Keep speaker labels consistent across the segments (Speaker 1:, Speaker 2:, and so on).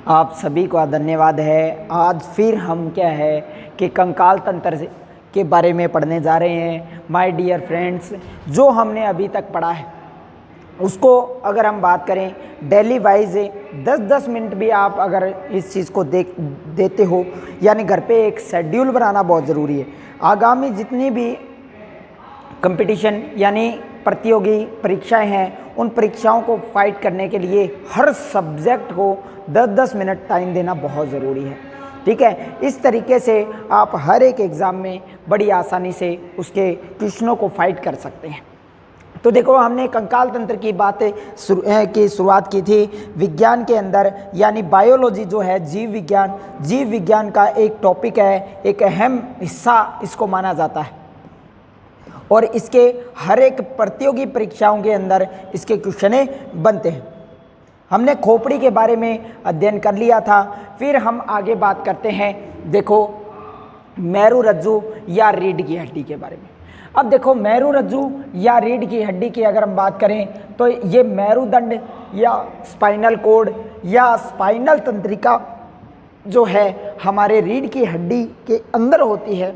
Speaker 1: आप सभी का धन्यवाद है। आज फिर हम क्या है कि कंकाल तंत्र के बारे में पढ़ने जा रहे हैं। माय डियर फ्रेंड्स, जो हमने अभी तक पढ़ा है उसको अगर हम बात करें डेली वाइज 10-10 मिनट भी आप अगर इस चीज़ को देते हो, यानी घर पे एक शेड्यूल बनाना बहुत ज़रूरी है। आगामी जितनी भी कंपटीशन यानी प्रतियोगी परीक्षाएं हैं, उन परीक्षाओं को फाइट करने के लिए हर सब्जेक्ट को 10-10 मिनट टाइम देना बहुत ज़रूरी है। ठीक है, इस तरीके से आप हर एक एग्ज़ाम में बड़ी आसानी से उसके क्वेश्चनों को फाइट कर सकते हैं। तो देखो, हमने कंकाल तंत्र की बातें की शुरुआत की थी विज्ञान के अंदर, यानी बायोलॉजी जो है जीव विज्ञान का एक टॉपिक है, एक अहम हिस्सा इसको माना जाता है और इसके हर एक प्रतियोगी परीक्षाओं के अंदर इसके क्वेश्चन बनते हैं। हमने खोपड़ी के बारे में अध्ययन कर लिया था। फिर हम आगे बात करते हैं, देखो, मेरुरज्जु या रीढ़ की हड्डी के बारे में। अब देखो, मेरुरज्जु या रीढ़ की हड्डी की अगर हम बात करें तो ये मेरुदंड या स्पाइनल कोड या स्पाइनल तंत्रिका जो है हमारे रीढ़ की हड्डी के अंदर होती है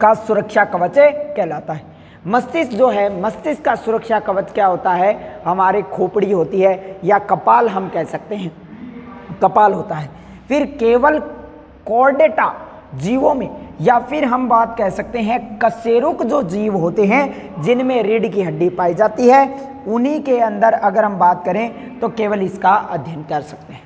Speaker 1: का सुरक्षा कवच कहलाता है। मस्तिष्क जो है, मस्तिष्क का सुरक्षा कवच क्या होता है? हमारे खोपड़ी होती है या कपाल हम कह सकते हैं, कपाल होता है। फिर केवल कॉर्डेटा जीवों में या फिर हम बात कह सकते हैं कशेरुक जो जीव होते हैं जिनमें रीढ़ की हड्डी पाई जाती है, उन्हीं के अंदर अगर हम बात करें तो केवल इसका अध्ययन कर सकते हैं।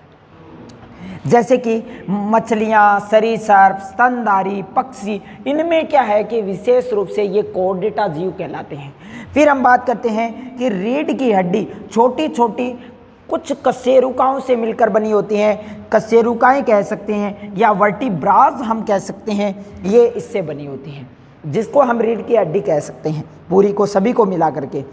Speaker 1: जैसे कि मछलियाँ, सरीसृप, स्तनधारी पक्षी, इनमें क्या है कि विशेष रूप से ये कॉर्डेटा जीव कहलाते हैं। फिर हम बात करते हैं कि रीढ़ की हड्डी छोटी छोटी कुछ कशेरुकाओं से मिलकर बनी होती हैं, कशेरुकाएं कह सकते हैं या वर्टिब्रास हम कह सकते हैं, ये इससे बनी होती हैं, जिसको हम रीढ़ की हड्डी कह सकते हैं पूरी को, सभी को मिला करके।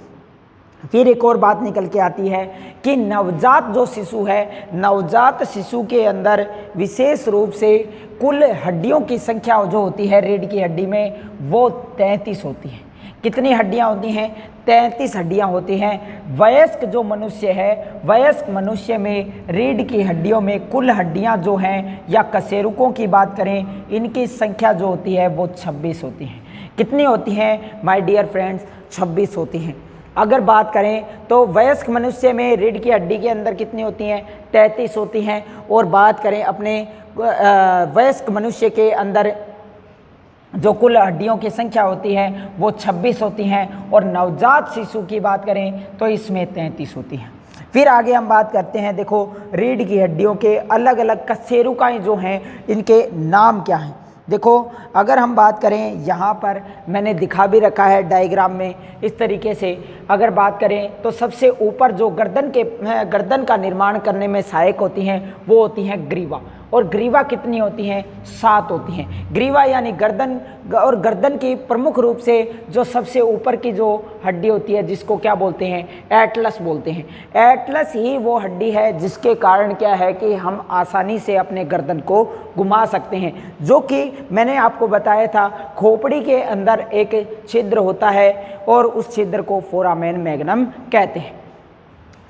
Speaker 1: फिर एक और बात निकल के आती है कि नवजात जो शिशु है, नवजात शिशु के अंदर विशेष रूप से कुल हड्डियों की संख्या जो होती है रीढ़ की हड्डी में वो 33 होती है। कितनी हड्डियां होती हैं? 33 हड्डियां होती हैं। वयस्क जो मनुष्य है, वयस्क मनुष्य में रीढ़ की हड्डियों में कुल हड्डियां जो हैं या कशेरुकों की बात करें, इनकी संख्या जो होती है वो 26 होती हैं। कितनी होती हैं माय डियर फ्रेंड्स? 26 होती हैं। अगर बात करें तो वयस्क मनुष्य में रीढ़ की हड्डी के अंदर कितनी होती हैं? 33 होती हैं। और बात करें अपने वयस्क मनुष्य के अंदर जो कुल हड्डियों की संख्या होती है वो 26 होती हैं। और नवजात शिशु की बात करें तो इसमें 33 होती हैं। फिर आगे हम बात करते हैं, देखो, रीढ़ की हड्डियों के अलग अलग कशेरुकाएं जो हैं इनके नाम क्या हैं। देखो, अगर हम बात करें, यहाँ पर मैंने दिखा भी रखा है डायग्राम में इस तरीके से। अगर बात करें तो सबसे ऊपर जो गर्दन का निर्माण करने में सहायक होती हैं वो होती हैं ग्रीवा। और ग्रीवा कितनी होती हैं? 7 होती हैं। ग्रीवा यानी गर्दन, और गर्दन की प्रमुख रूप से जो सबसे ऊपर की जो हड्डी होती है जिसको क्या बोलते हैं? एटलस बोलते हैं। एटलस ही वो हड्डी है जिसके कारण क्या है कि हम आसानी से अपने गर्दन को घुमा सकते हैं, जो कि मैंने आपको बताया था खोपड़ी के अंदर एक छिद्र होता है और उस छिद्र को फोरामेन मैग्नम कहते हैं।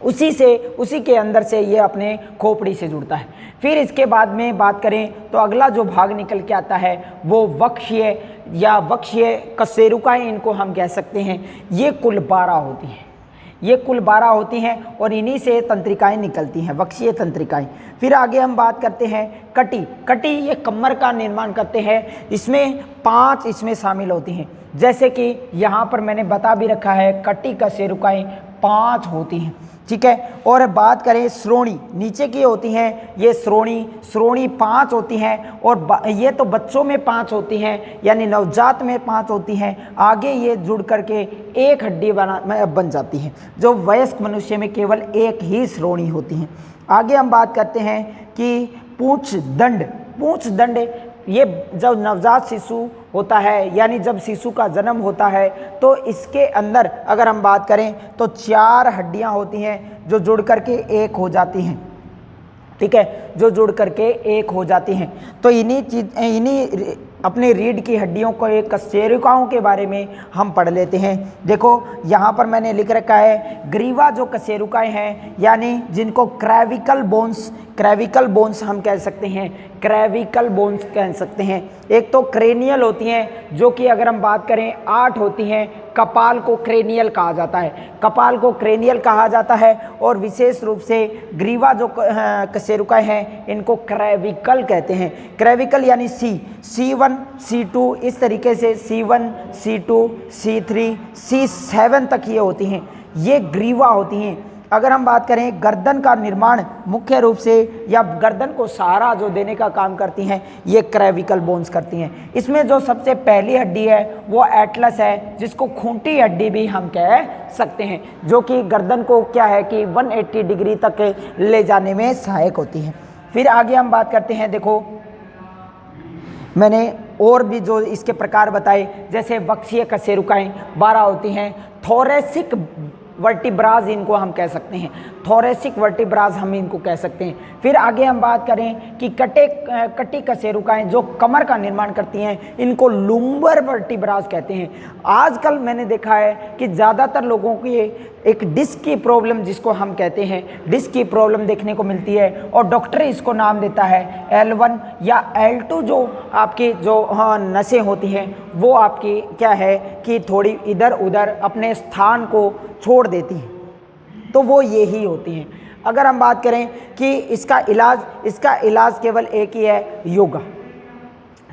Speaker 1: उसी के अंदर से ये अपने खोपड़ी से जुड़ता है। फिर इसके बाद में बात करें तो अगला जो भाग निकल के आता है वो वक्षीय या वक्षीय कशेरुकाएं इनको हम कह सकते हैं। ये कुल 12 होती हैं। ये कुल 12 होती हैं और इन्हीं से तंत्रिकाएं निकलती हैं, वक्षीय तंत्रिकाएं। फिर आगे हम बात करते हैं कटी ये कमर का निर्माण करते हैं। इसमें 5 इसमें शामिल होती हैं। जैसे कि यहाँ पर मैंने बता भी रखा है, कटी कशेरुकाएं 5 होती हैं। ठीक है। और बात करें श्रोणी, नीचे की होती हैं ये श्रोणी 5 होती हैं। और ये तो बच्चों में 5 होती हैं, यानी नवजात में 5 होती हैं। आगे ये जुड़ करके एक हड्डी बन जाती है, जो वयस्क मनुष्य में केवल एक ही श्रोणी होती हैं। आगे हम बात करते हैं कि पूंछ दंड ये जब नवजात शिशु होता है, यानी जब शिशु का जन्म होता है, तो इसके अंदर अगर हम बात करें तो 4 हड्डियां होती हैं जो जुड़ करके एक हो जाती हैं। ठीक है, जो जुड़ करके एक हो जाती हैं। तो इन्हीं अपने रीढ़ की हड्डियों को एक कशेरुकाओं के बारे में हम पढ़ लेते हैं। देखो यहाँ पर मैंने लिख रखा है ग्रीवा जो कशेरुकाएं हैं, यानी जिनको क्रेविकल बोन्स हम कह सकते हैं, क्रेविकल बोन्स कह सकते हैं। एक तो क्रेनियल होती हैं, जो कि अगर हम बात करें 8 होती हैं। कपाल को क्रेनियल कहा जाता है, कपाल को क्रेनियल कहा जाता है। और विशेष रूप से ग्रीवा जो कशेरुकाएं हैं इनको क्रेविकल कहते हैं। क्रेविकल यानी C1 C2 इस तरीके से C1 C2 C3 C7 तक ये होती हैं, ये ग्रीवा होती हैं। अगर हम बात करें गर्दन का निर्माण मुख्य रूप से या गर्दन को सहारा जो देने का काम करती हैं ये क्रेविकल बोन्स करती हैं। इसमें जो सबसे पहली हड्डी है वो एटलस है, जिसको खूंटी हड्डी भी हम कह सकते हैं, जो कि गर्दन को क्या है कि 180 डिग्री तक ले जाने में सहायक होती है। फिर आगे हम बात करते हैं। देखो मैंने और भी जो इसके प्रकार बताए, जैसे वक्षीय कशेरुकाएं 12 होती हैं। थोरेसिक वर्टिब्राज इनको हम कह सकते हैं, थोरेसिक वर्टिब्राज हम इनको कह सकते हैं। फिर आगे हम बात करें कि कटी कशेरुकाएं जो कमर का निर्माण करती हैं इनको लुम्बर वर्टिब्राज कहते हैं। आजकल मैंने देखा है कि ज़्यादातर लोगों की एक डिस्क की प्रॉब्लम, जिसको हम कहते हैं डिस्क की प्रॉब्लम देखने को मिलती है, और डॉक्टर इसको नाम देता है L1 या L2। जो आपकी जो नसें होती हैं वो आपकी क्या है कि थोड़ी इधर उधर अपने स्थान को छोड़ देती हैं, तो वो यही होती हैं। अगर हम बात करें कि इसका इलाज केवल एक ही है, योगा।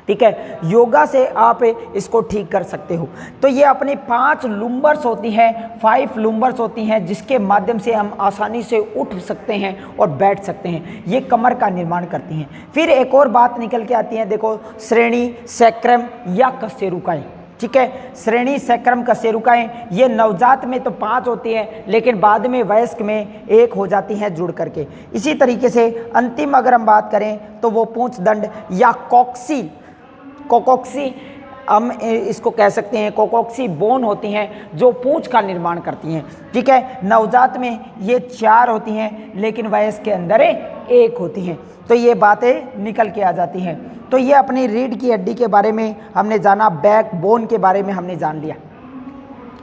Speaker 1: ठीक है, योगा से आप इसको ठीक कर सकते हो। तो ये अपनी 5 लुम्बर्स होती हैं, 5 लुम्बर्स होती हैं, जिसके माध्यम से हम आसानी से उठ सकते हैं और बैठ सकते हैं। ये कमर का निर्माण करती हैं। फिर एक और बात निकल के आती है, देखो श्रेणी सैक्रम या कशेरुकाएं। ठीक है, श्रेणी सैक्रम कशेरुकाएं ये नवजात में तो 5 होती हैं, लेकिन बाद में वयस्क में 1 हो जाती हैं जुड़ करके। इसी तरीके से अंतिम अगर हम बात करें तो वो पूंछदंड या कोकोक्सी हम इसको कह सकते हैं, कोकोक्सी बोन होती हैं जो पूंछ का निर्माण करती हैं। ठीक है, नवजात में ये 4 होती हैं, लेकिन वयस्क के अंदर 1 होती हैं। तो ये बातें निकल के आ जाती हैं। तो ये अपनी रीढ़ की हड्डी के बारे में हमने जाना, बैक बोन के बारे में हमने जान लिया।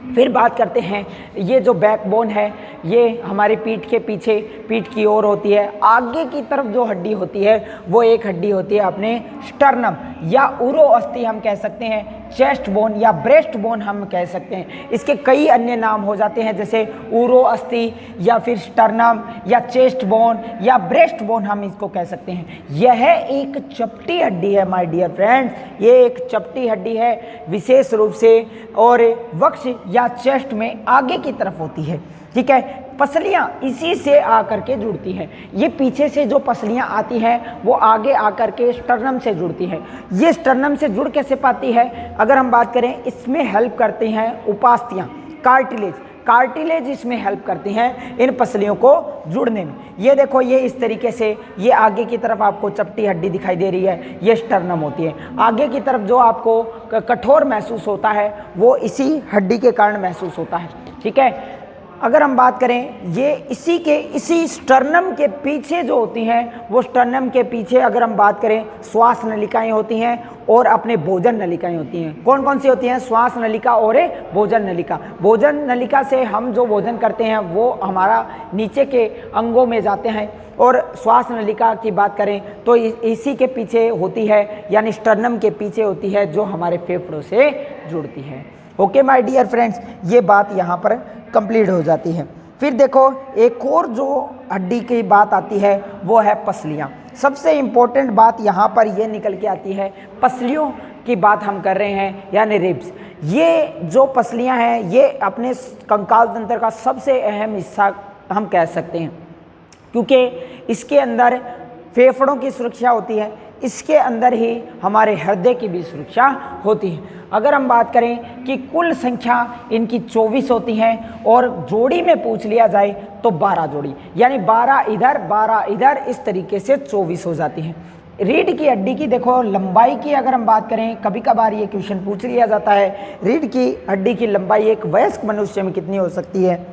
Speaker 1: फिर बात करते हैं, ये जो बैकबोन है ये हमारी पीठ के पीछे, पीठ की ओर होती है। आगे की तरफ जो हड्डी होती है वो एक हड्डी होती है अपने स्टर्नम या उरो अस्थि हम कह सकते हैं, चेस्ट बोन या ब्रेस्ट बोन हम कह सकते हैं। इसके कई अन्य नाम हो जाते हैं, जैसे उरो अस्थि या फिर स्टर्नम या चेस्ट बोन या ब्रेस्ट बोन हम इसको कह सकते हैं। यह एक चपटी हड्डी है माय डियर फ्रेंड्स, ये एक चपटी हड्डी है विशेष रूप से, और वक्ष या चेस्ट में आगे की तरफ होती है। ठीक है, पसलियां इसी से आकर के जुड़ती हैं। ये पीछे से जो पसलियां आती हैं वो आगे आकर के स्टर्नम से जुड़ती हैं। ये स्टर्नम से जुड़ कैसे पाती है, अगर हम बात करें, इसमें हेल्प करती हैं उपास्थियां, कार्टिलेज इसमें हेल्प करती हैं इन पसलियों को जुड़ने में। ये देखो, ये इस तरीके से ये आगे की तरफ आपको चपटी हड्डी दिखाई दे रही है, ये स्टर्नम होती है। आगे की तरफ जो आपको कठोर महसूस होता है वो इसी हड्डी के कारण महसूस होता है। ठीक है, अगर हम बात करें, ये इसी स्टर्नम के पीछे जो होती हैं, वो स्टर्नम के पीछे अगर हम बात करें, श्वास नलिकाएं होती हैं और अपने भोजन नलिकाएं होती हैं। कौन कौन सी होती हैं? श्वास नलिका और भोजन नलिका। भोजन नलिका से हम जो भोजन करते हैं वो हमारा नीचे के अंगों में जाते हैं, और श्वास नलिका की बात करें तो इसी के पीछे होती है, यानी स्टर्नम के पीछे होती है, जो हमारे फेफड़ों से जुड़ती है। ओके माय डियर फ्रेंड्स, ये बात यहाँ पर कंप्लीट हो जाती है। फिर देखो, एक और जो हड्डी की बात आती है वो है पसलियाँ। सबसे इम्पोर्टेंट बात यहाँ पर ये निकल के आती है, पसलियों की बात हम कर रहे हैं, यानी रिब्स। ये जो पसलियाँ हैं ये अपने कंकाल तंत्र का सबसे अहम हिस्सा हम कह सकते हैं, क्योंकि इसके अंदर फेफड़ों की सुरक्षा होती है, इसके अंदर ही हमारे हृदय की भी सुरक्षा होती है। अगर हम बात करें कि कुल संख्या इनकी 24 होती हैं, और जोड़ी में पूछ लिया जाए तो 12 जोड़ी, यानी 12 इधर 12 इधर, इस तरीके से 24 हो जाती हैं। रीढ़ की हड्डी की देखो लंबाई की अगर हम बात करें, कभी कभार ये क्वेश्चन पूछ लिया जाता है, रीढ़ की हड्डी की लंबाई एक वयस्क मनुष्य में कितनी हो सकती है?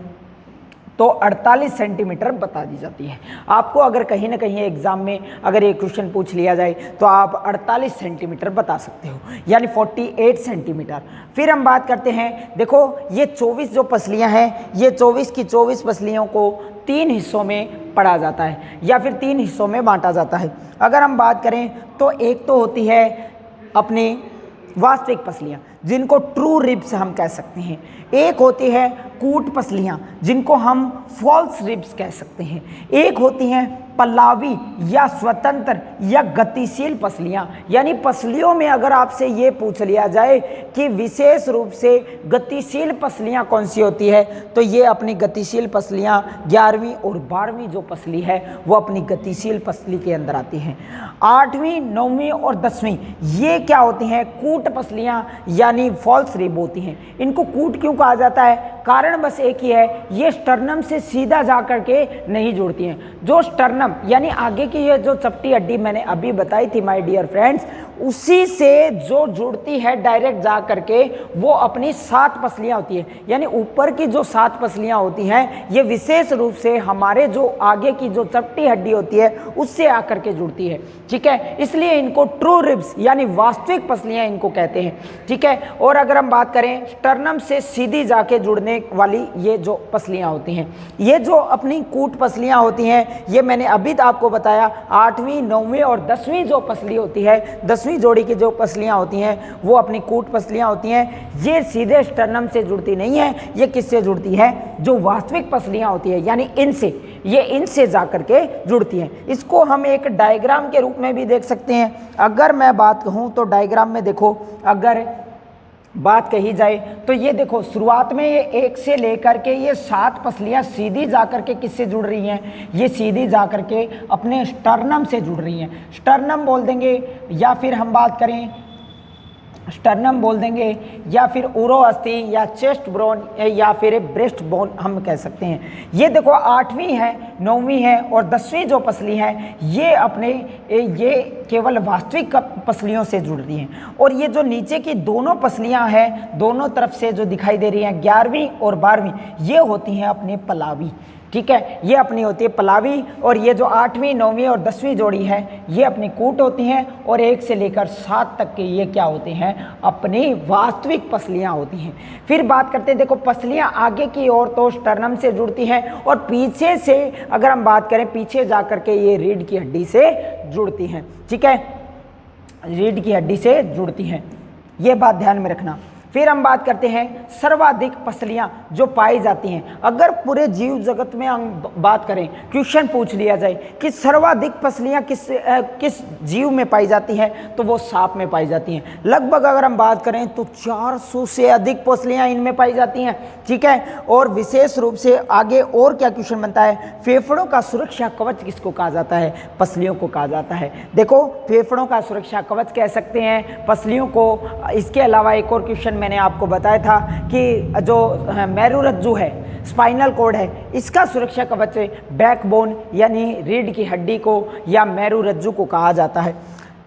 Speaker 1: तो 48 सेंटीमीटर बता दी जाती है। आपको अगर कहीं ना कहीं एग्जाम में अगर ये क्वेश्चन पूछ लिया जाए तो आप 48 सेंटीमीटर बता सकते हो, यानी 48 सेंटीमीटर। फिर हम बात करते हैं, देखो ये 24 जो पसलियां हैं, ये 24 की 24 पसलियों को 3 हिस्सों में पढ़ा जाता है या फिर 3 हिस्सों में बांटा जाता है। अगर हम बात करें तो एक तो होती है अपनी वास्तविक पसलियां जिनको ट्रू रिब्स हम कह सकते हैं, एक होती है कूट पसलियां जिनको हम फॉल्स रिब्स कह सकते हैं, एक होती हैं पल्लावी या स्वतंत्र या गतिशील पसलियां। यानी पसलियों में अगर आपसे ये पूछ लिया जाए कि विशेष रूप से गतिशील पसलियां कौन सी होती है, तो ये अपनी गतिशील पसलियां 11वीं और 12वीं जो पसली है वो अपनी गतिशील पसली के अंदर आती हैं। 8वीं 9वीं और 10वीं ये क्या होती हैं, कूट पसलियां यानी फॉल्स रिब होती हैं। इनको कूट क्यों कहा जाता है, कारण बस एक ही है, ये स्टर्नम से सीधा जा करके नहीं जुड़ती हैं। जो स्टर्नम यानी आगे की ये जो चपटी हड्डी मैंने अभी बताई थी माय डियर फ्रेंड्स, उसी से जो जुड़ती है डायरेक्ट जा करके वो अपनी 7 पसलियां होती है। यानी ऊपर की जो 7 पसलियां होती हैं ये विशेष रूप से हमारे जो आगे की जो चपटी हड्डी होती है उससे आकर के जुड़ती है, ठीक है। इसलिए इनको ट्रू रिब्स यानी वास्तविक पसलियां इनको कहते हैं, ठीक है। और अगर हम बात करें स्टर्नम से सीधी जाके जुड़ने वाली ये जो पसलियां होती हैं, ये जो अपनी कूट पसलियां होती हैं, ये मैंने अभी तो आपको बताया 8वीं 9वीं और 10वीं जो पसली होती है, 10वीं जोड़ी की जो पसलियां होती हैं वो अपनी कूट पसलियां होती हैं। ये सीधे स्टर्नम से जुड़ती नहीं है, ये किससे जुड़ती है, जो वास्तविक पसलियां होती है यानी इनसे, ये इनसे जाकर के जुड़ती हैं। इसको हम एक डायग्राम के रूप में भी देख सकते हैं। अगर मैं बात कहूँ तो डायग्राम में देखो, अगर बात कही जाए तो ये देखो शुरुआत में ये 1 से लेकर के ये 7 पसलियां सीधी जाकर के किससे जुड़ रही हैं, ये सीधी जाकर के अपने स्टर्नम से जुड़ रही हैं। स्टर्नम बोल देंगे या फिर हम बात करें स्टर्नम बोल देंगे या फिर उरो अस्थि या चेस्ट बोन या फिर ब्रेस्ट बोन हम कह सकते हैं। ये देखो 8वीं है 9वीं है और 10वीं जो पसली है ये अपने ये केवल वास्तविक पसलियों से जुड़ रही हैं। और ये जो नीचे की दोनों पसलियां हैं दोनों तरफ से जो दिखाई दे रही हैं 11वीं और 12वीं, ये होती हैं अपने पलावी, ठीक है। ये अपनी होती है पलावी। और ये जो 8वीं 9वीं और 10वीं जोड़ी है ये अपनी कूट होती हैं और 1 से लेकर 7 तक के ये क्या होते हैं, अपनी वास्तविक पसलियां होती हैं। फिर बात करते हैं, देखो पसलियां आगे की ओर तो स्टर्नम से जुड़ती हैं और पीछे से अगर हम बात करें पीछे जाकर के ये रीढ़ की हड्डी से जुड़ती हैं, ठीक है, रीढ़ की हड्डी से जुड़ती हैं, ये बात ध्यान में रखना। फिर हम बात करते हैं सर्वाधिक पसलियां जो पाई जाती हैं। अगर पूरे जीव जगत में हम बात करें, क्वेश्चन पूछ लिया जाए कि सर्वाधिक पसलियां किस जीव में पाई जाती हैं, तो वो सांप में पाई जाती हैं। लगभग अगर हम बात करें तो 400 से अधिक पसलियां इनमें पाई जाती हैं, ठीक है। और विशेष रूप से आगे और क्या क्वेश्चन बनता है, फेफड़ों का सुरक्षा कवच किसको कहा जाता है, पसलियों को कहा जाता है। देखो फेफड़ों का सुरक्षा कवच कह सकते हैं पसलियों को। इसके अलावा एक और क्वेश्चन मैंने आपको बताया था कि जो मेरुरज्जु है, स्पाइनल कॉर्ड है, इसका सुरक्षा कवच बैकबोन यानी रीढ़ की हड्डी को या मेरुरज्जु को कहा जाता है,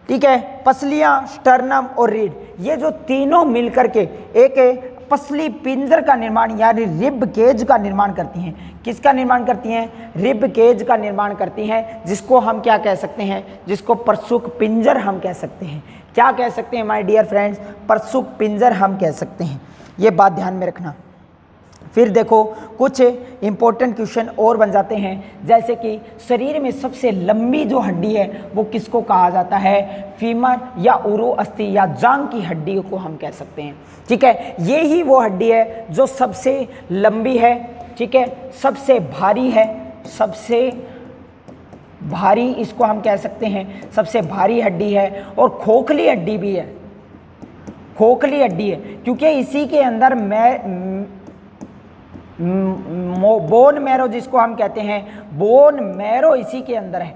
Speaker 1: ठीक है। पसलियां, स्टर्नम और रीढ़ ये जो तीनों मिलकर के एक पसली पिंजर का निर्माण यानी रिब केज का निर्माण करती हैं। किसका निर्माण करती हैं, रिब केज का निर्माण करती हैं, जिसको हम क्या कह सकते हैं, जिसको परसुक पिंजर हम कह सकते हैं। क्या कह सकते हैं माय डियर फ्रेंड्स, परसुक पिंजर हम कह सकते हैं, ये बात ध्यान में रखना। फिर देखो कुछ इंपॉर्टेंट क्वेश्चन और बन जाते हैं, जैसे कि शरीर में सबसे लंबी जो हड्डी है वो किसको कहा जाता है, फीमर या उरो अस्थि या जांग की हड्डी को हम कह सकते हैं, ठीक है। ये ही वो हड्डी है जो सबसे लंबी है, ठीक है, सबसे भारी है, सबसे भारी इसको हम कह सकते हैं, सबसे भारी हड्डी है और खोखली हड्डी भी है, खोखली हड्डी है क्योंकि इसी के अंदर बोन मैरो जिसको हम कहते हैं, बोन मैरो इसी के अंदर है,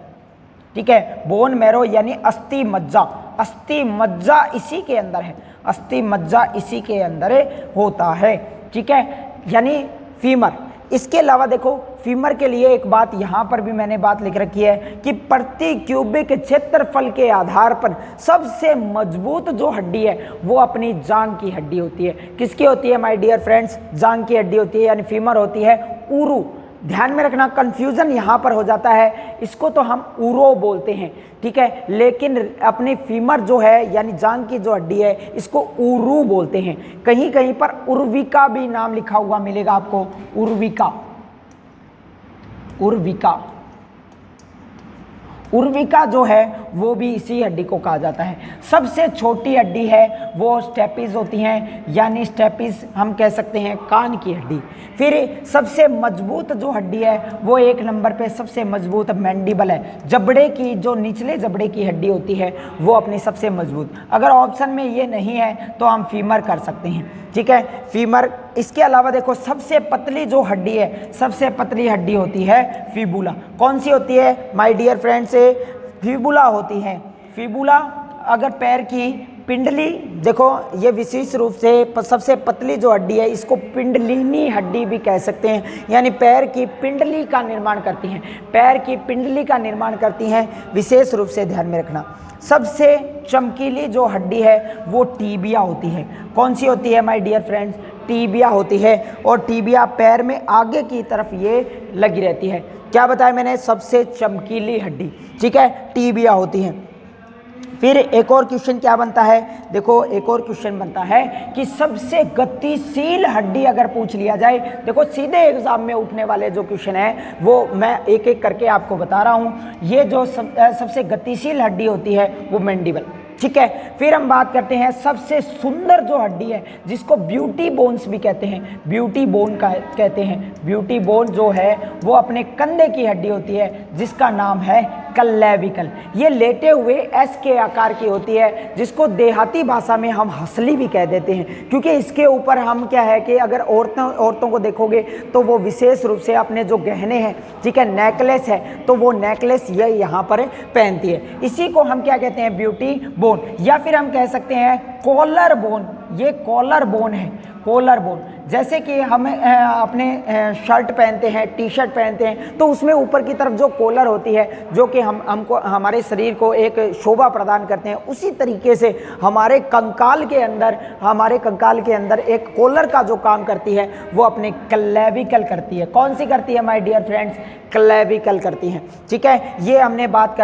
Speaker 1: ठीक है। बोन मैरो यानी अस्थि मज्जा, अस्थि मज्जा इसी के अंदर है, अस्थि मज्जा इसी के अंदर होता है, ठीक है, यानी फीमर। इसके अलावा देखो फीमर के लिए एक बात यहाँ पर भी मैंने बात लिख रखी है कि प्रति क्यूबिक क्षेत्रफल के आधार पर सबसे मजबूत जो हड्डी है वो अपनी जांग की हड्डी होती है। किसकी होती है माय डियर फ्रेंड्स, जांग की हड्डी होती है यानी फीमर होती है। उरु ध्यान में रखना, कंफ्यूजन यहाँ पर हो जाता है, इसको तो हम उरो बोलते हैं, ठीक है, लेकिन अपनी फीमर जो है यानी जांघ की जो हड्डी है इसको उरू बोलते हैं। कहीं कहीं पर उर्विका भी नाम लिखा हुआ मिलेगा आपको, उर्विका, उर्विका, उर्विका जो है वो भी इसी हड्डी को कहा जाता है। सबसे छोटी हड्डी है वो स्टेपिस होती हैं, यानी स्टेपिस हम कह सकते हैं कान की हड्डी। फिर सबसे मजबूत जो हड्डी है वो एक नंबर पे सबसे मजबूत मैंडिबल है, जबड़े की जो निचले जबड़े की हड्डी होती है वो अपनी सबसे मजबूत। अगर ऑप्शन में ये नहीं है तो हम फीमर कर सकते हैं, ठीक है, फीमर। इसके अलावा देखो सबसे पतली जो हड्डी है, सबसे पतली हड्डी होती है फीबुला। कौन सी होती है माय डियर फ्रेंड्स? फीबुला होती है। फीबुला अगर पैर की पिंडली, देखो ये विशेष रूप से सबसे पतली जो हड्डी है इसको पिंडलिनी हड्डी भी कह सकते हैं, यानी पैर की पिंडली का निर्माण करती हैं, पैर की पिंडली का निर्माण करती हैं, विशेष रूप से ध्यान में रखना। सबसे चमकीली जो हड्डी है वो टीबिया होती है। कौन सी होती है माय डियर फ्रेंड्स? टीबिया होती है, और टीबिया पैर में आगे की तरफ ये लगी रहती है। क्या बताया मैंने? सबसे चमकीली हड्डी, ठीक है, टीबिया होती है। फिर एक और क्वेश्चन क्या बनता है? देखो एक और क्वेश्चन बनता है कि सबसे गतिशील हड्डी अगर पूछ लिया जाए, देखो सीधे एग्जाम में उठने वाले जो क्वेश्चन है वो मैं एक एक करके आपको बता रहा हूँ। ये जो सबसे गतिशील हड्डी होती है वो मैंडिबल, ठीक है। फिर हम बात करते हैं सबसे सुंदर जो हड्डी है जिसको ब्यूटी बोन्स भी कहते हैं, ब्यूटी बोन का कहते हैं। ब्यूटी बोन जो है वो अपने कंधे की हड्डी होती है जिसका नाम है क्लेविकल। ये लेटे हुए एस के आकार की होती है, जिसको देहाती भाषा में हम हंसली भी कह देते हैं, क्योंकि इसके ऊपर हम क्या है कि अगर औरतों को देखोगे तो वो विशेष रूप से अपने जो गहने हैं, ठीक है, नेकलेस है, तो वो नेकलेस ये यहाँ पर पहनती है। इसी को हम क्या कहते हैं? ब्यूटी बोन, या फिर हम कह सकते हैं कॉलर बोन। ये कॉलर बोन है, कॉलर बोन। जैसे कि हम अपने शर्ट पहनते हैं, टी शर्ट पहनते हैं, तो उसमें ऊपर की तरफ जो कॉलर होती है जो कि हमको हमारे शरीर को एक शोभा प्रदान करते हैं, उसी तरीके से हमारे कंकाल के अंदर एक कॉलर का जो काम करती है वो अपने क्लेविकल करती है। कौन सी करती है माय डियर फ्रेंड्स? क्लेविकल करती है, ठीक है। ये हमने बात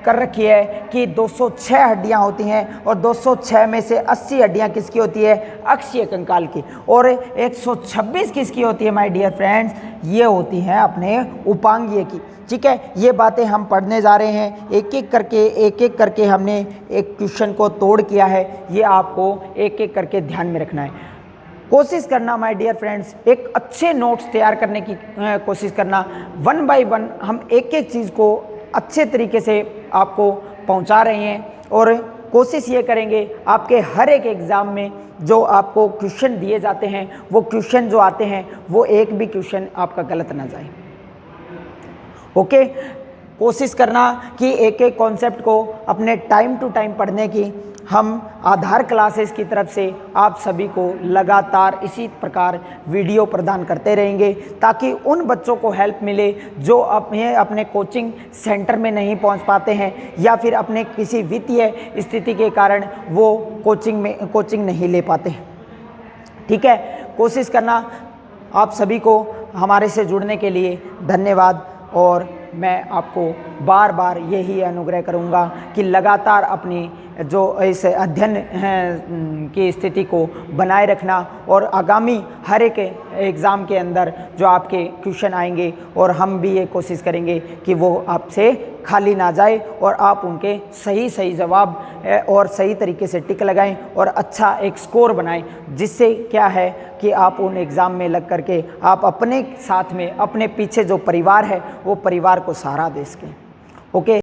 Speaker 1: कर रखी है कि 206 हड्डियां होती हैं, और 206 में से 80 हड्डियां किसकी होती है? अक्षीय कंकाल की, और 126 किसकी होती है माय डियर फ्रेंड्स? ये होती हैं अपने उपांगीय की, ठीक है। ये बातें हम पढ़ने जा रहे हैं, एक एक करके हमने एक क्वेश्चन को तोड़ किया है, ये आपको एक एक करके ध्यान में रखना है। कोशिश करना माय डियर फ्रेंड्स, एक अच्छे नोट्स तैयार करने की कोशिश करना। 1 बाय 1 हम एक एक चीज़ को अच्छे तरीके से आपको पहुंचा रहे हैं, और कोशिश ये करेंगे आपके हर एक एग्ज़ाम में जो आपको क्वेश्चन दिए जाते हैं, वो क्वेश्चन जो आते हैं वो एक भी क्वेश्चन आपका गलत ना जाए, ओके। कोशिश करना कि एक एक कॉन्सेप्ट को अपने टाइम टू टाइम पढ़ने की हम आधार क्लासेस की तरफ से आप सभी को लगातार इसी प्रकार वीडियो प्रदान करते रहेंगे, ताकि उन बच्चों को हेल्प मिले जो अपने कोचिंग सेंटर में नहीं पहुंच पाते हैं, या फिर अपने किसी वित्तीय स्थिति के कारण वो कोचिंग नहीं ले पाते, ठीक है। कोशिश करना। आप सभी को हमारे से जुड़ने के लिए धन्यवाद, और मैं आपको बार बार यही अनुग्रह करूंगा कि लगातार अपनी जो इस अध्ययन की स्थिति को बनाए रखना, और आगामी हर एक एग्ज़ाम के अंदर जो आपके क्वेश्चन आएंगे, और हम भी ये कोशिश करेंगे कि वो आपसे खाली ना जाए, और आप उनके सही जवाब और सही तरीके से टिक लगाएं, और अच्छा एक स्कोर बनाएं, जिससे क्या है कि आप उन एग्ज़ाम में लग करके आप अपने साथ में अपने पीछे जो परिवार है वो परिवार को सहारा दे सकें, ओके।